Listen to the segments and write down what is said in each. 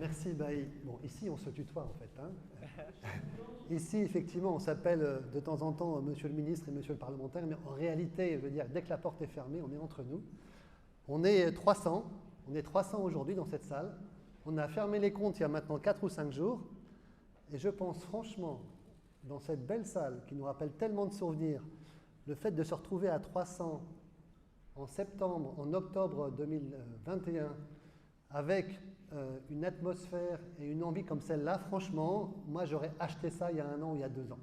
Merci Baï. Bon, ici on se tutoie en fait. Hein. Ici, effectivement, on s'appelle de temps en temps Monsieur le ministre et Monsieur le parlementaire, mais en réalité, je veux dire, dès que la porte est fermée, on est entre nous. On est 300 aujourd'hui dans cette salle. On a fermé les comptes il y a maintenant 4 ou 5 jours. Et je pense franchement, dans cette belle salle qui nous rappelle tellement de souvenirs, le fait de se retrouver à 300 en octobre 2021, avec une atmosphère et une envie comme celle-là, franchement, moi j'aurais acheté ça il y a 1 an ou il y a 2 ans.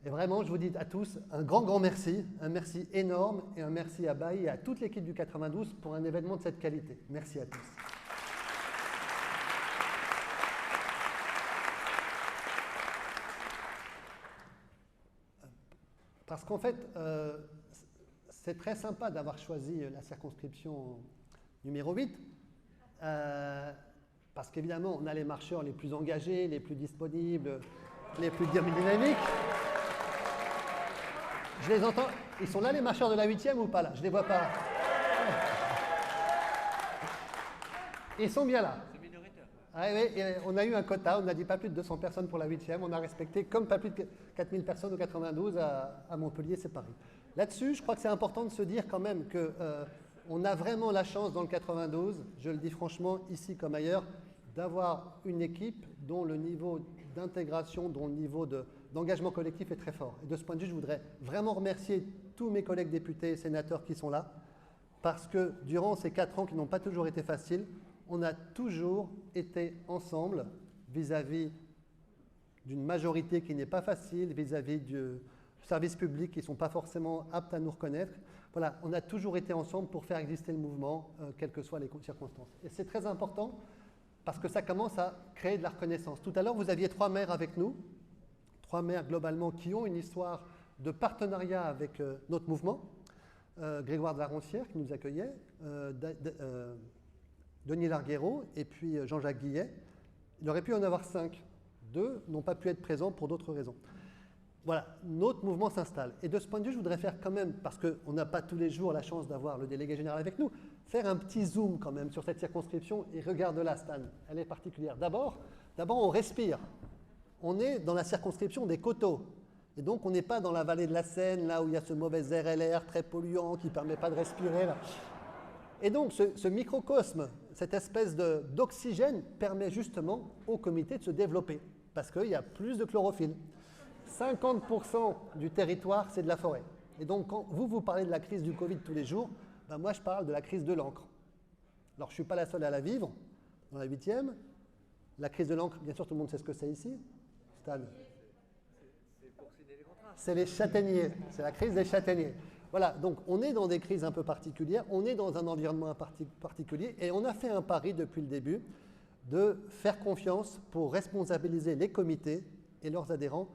Et vraiment, je vous dis à tous un grand merci, un merci énorme et un merci à Baï et à toute l'équipe du 92 pour un événement de cette qualité. Merci à tous. Parce qu'en fait, c'est très sympa d'avoir choisi la circonscription numéro 8, parce qu'évidemment, on a les marcheurs les plus engagés, les plus disponibles, les plus dynamiques. Je les entends. Ils sont là, les marcheurs de la 8e ou pas là? Je ne les vois pas. Ils sont bien là. C'est minoritaire. Ah, oui, on a eu un quota, on a dit pas plus de 200 personnes pour la 8e, on a respecté comme pas plus de 4000 personnes au 92 à Montpellier, c'est Paris. Là-dessus, je crois que c'est important de se dire quand même qu'on a vraiment la chance dans le 92, je le dis franchement, ici comme ailleurs, d'avoir une équipe dont le niveau d'intégration, dont le niveau d'engagement collectif est très fort. Et de ce point de vue, je voudrais vraiment remercier tous mes collègues députés et sénateurs qui sont là, parce que durant ces 4 ans qui n'ont pas toujours été faciles, on a toujours été ensemble vis-à-vis d'une majorité qui n'est pas facile, vis-à-vis du service public qui ne sont pas forcément aptes à nous reconnaître. Voilà, on a toujours été ensemble pour faire exister le mouvement, quelles que soient les circonstances. Et c'est très important parce que ça commence à créer de la reconnaissance. Tout à l'heure, vous aviez 3 maires avec nous, 3 maires globalement qui ont une histoire de partenariat avec notre mouvement. Grégoire de la Roncière qui nous accueillait, Denis Larguero et puis Jean-Jacques Guillet. Il aurait pu en avoir 5. 2 n'ont pas pu être présents pour d'autres raisons. Voilà, notre mouvement s'installe. Et de ce point de vue, je voudrais faire quand même, parce qu'on n'a pas tous les jours la chance d'avoir le délégué général avec nous, faire un petit zoom quand même sur cette circonscription. Et regarde-la, Stan, elle est particulière. D'abord, on respire. On est dans la circonscription des coteaux. Et donc, on n'est pas dans la vallée de la Seine, là où il y a ce mauvais RLR très polluant qui ne permet pas de respirer. Là. Et donc, ce microcosme, cette espèce d'oxygène permet justement au comité de se développer, parce qu'il y a plus de chlorophylle. 50% du territoire, c'est de la forêt. Et donc, quand vous parlez de la crise du Covid tous les jours, ben moi, je parle de la crise de l'encre. Alors, je ne suis pas la seule à la vivre, dans la 8e. La crise de l'encre, bien sûr, tout le monde sait ce que c'est ici. Stan. C'est pour signer les contrats. C'est les châtaigniers, c'est la crise des châtaigniers. Voilà, donc on est dans des crises un peu particulières, on est dans un environnement particulier et on a fait un pari depuis le début de faire confiance pour responsabiliser les comités et leurs adhérents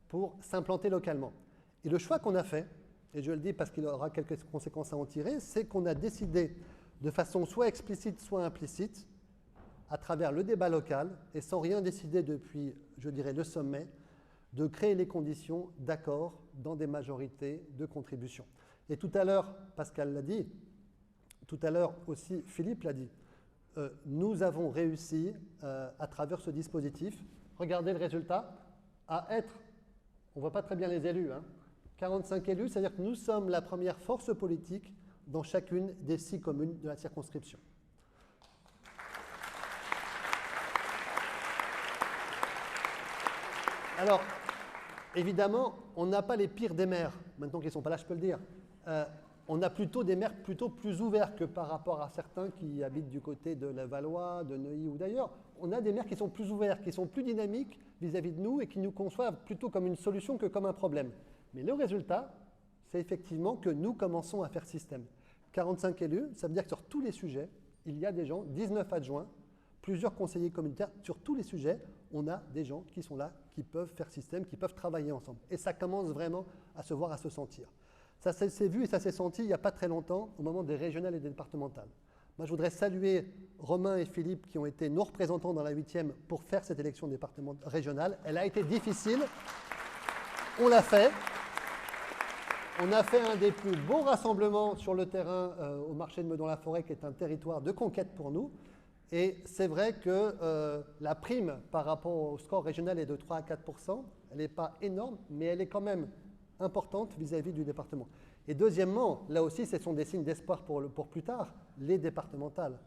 pour s'implanter localement. Et le choix qu'on a fait, et je le dis parce qu'il aura quelques conséquences à en tirer, c'est qu'on a décidé de façon soit explicite, soit implicite, à travers le débat local, et sans rien décider depuis, je dirais, le sommet, de créer les conditions d'accord dans des majorités de contribution. Et tout à l'heure, Pascal l'a dit, tout à l'heure aussi Philippe l'a dit, nous avons réussi à travers ce dispositif, regardez le résultat, à être, on ne voit pas très bien les élus, hein, 45 élus, c'est-à-dire que nous sommes la première force politique dans chacune des 6 communes de la circonscription. Alors, évidemment, on n'a pas les pires des maires. Maintenant qu'ils ne sont pas là, je peux le dire. On a plutôt des maires plutôt plus ouverts que par rapport à certains qui habitent du côté de la Valois, de Neuilly ou d'ailleurs. On a des maires qui sont plus ouverts, qui sont plus dynamiques vis-à-vis de nous et qui nous conçoivent plutôt comme une solution que comme un problème. Mais le résultat, c'est effectivement que nous commençons à faire système. 45 élus, ça veut dire que sur tous les sujets, il y a des gens, 19 adjoints, plusieurs conseillers communautaires, sur tous les sujets, on a des gens qui sont là, qui peuvent faire système, qui peuvent travailler ensemble. Et ça commence vraiment à se voir, à se sentir. Ça s'est vu et ça s'est senti il n'y a pas très longtemps, au moment des régionales et des départementales. Moi, je voudrais saluer Romain et Philippe qui ont été nos représentants dans la 8e pour faire cette élection régionale. Elle a été difficile. On l'a fait. On a fait un des plus beaux rassemblements sur le terrain au marché de Meudon-la-Forêt, qui est un territoire de conquête pour nous. Et c'est vrai que la prime par rapport au score régional est de 3 à 4%. Elle n'est pas énorme, mais elle est quand même importante vis-à-vis du département. Et deuxièmement, là aussi, ce sont des signes d'espoir pour plus tard, les départementales.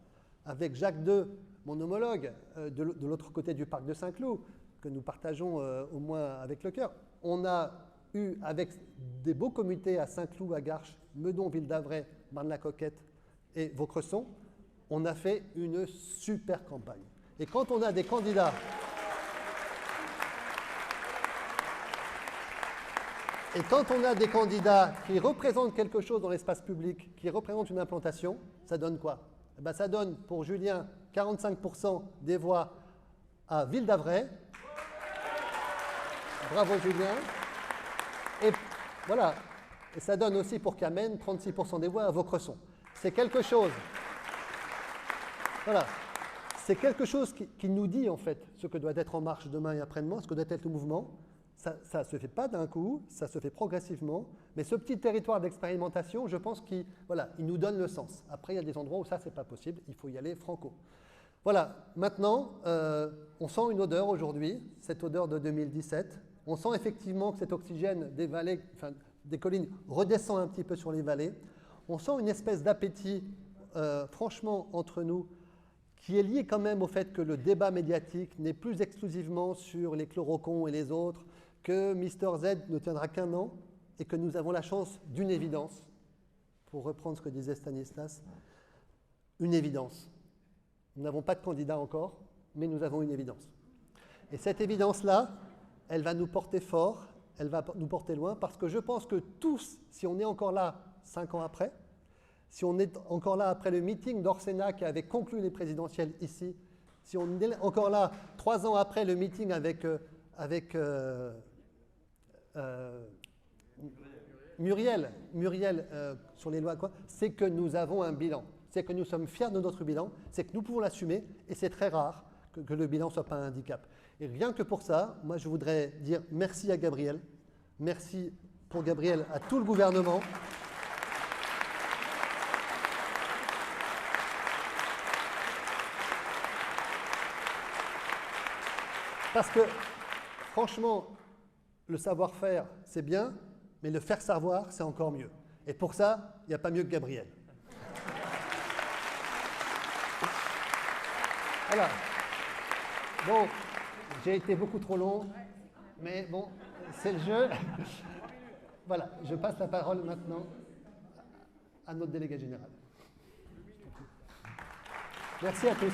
Avec Jacques II, mon homologue, de l'autre côté du parc de Saint-Cloud, que nous partageons au moins avec le cœur, on a eu, avec des beaux comités à Saint-Cloud, à Garches, Meudon, Ville-d'Avray, Marne-la-Coquette et Vaucresson, on a fait une super campagne. Et quand on a des candidats... Et quand on a des candidats qui représentent quelque chose dans l'espace public, qui représentent une implantation, ça donne quoi? Eh bien, ça donne pour Julien 45% des voix à Ville-d'Avray. Bravo Julien. Et voilà. Et ça donne aussi pour Camenne 36% des voix à Vaucresson. C'est quelque chose. Voilà. C'est quelque chose qui nous dit en fait ce que doit être En Marche demain et après-demain, ce que doit être le mouvement. Ça ne se fait pas d'un coup, ça se fait progressivement, mais ce petit territoire d'expérimentation, je pense qu'il nous donne le sens. Après, il y a des endroits où ça, ce n'est pas possible, il faut y aller franco. Voilà, maintenant, on sent une odeur aujourd'hui, cette odeur de 2017. On sent effectivement que cet oxygène des vallées, enfin, des collines redescend un petit peu sur les vallées. On sent une espèce d'appétit, franchement, entre nous, qui est lié quand même au fait que le débat médiatique n'est plus exclusivement sur les chlorocons et les autres, que Mister Z ne tiendra qu'un an et que nous avons la chance d'une évidence, pour reprendre ce que disait Stanislas, une évidence. Nous n'avons pas de candidat encore, mais nous avons une évidence. Et cette évidence-là, elle va nous porter fort, elle va nous porter loin, parce que je pense que tous, si on est encore là 5 ans après, si on est encore là après le meeting d'Orsena qui avait conclu les présidentielles ici, si on est encore là 3 ans après le meeting avec Muriel sur les lois, c'est que nous avons un bilan, c'est que nous sommes fiers de notre bilan, c'est que nous pouvons l'assumer, et c'est très rare que le bilan ne soit pas un handicap. Et rien que pour ça, moi je voudrais dire merci à Gabriel, merci pour Gabriel à tout le gouvernement. Parce que, franchement, le savoir-faire, c'est bien, mais le faire savoir, c'est encore mieux. Et pour ça, il n'y a pas mieux que Gabriel. Voilà. Bon, j'ai été beaucoup trop long, mais bon, c'est le jeu. Voilà, je passe la parole maintenant à notre délégué général. Merci à tous.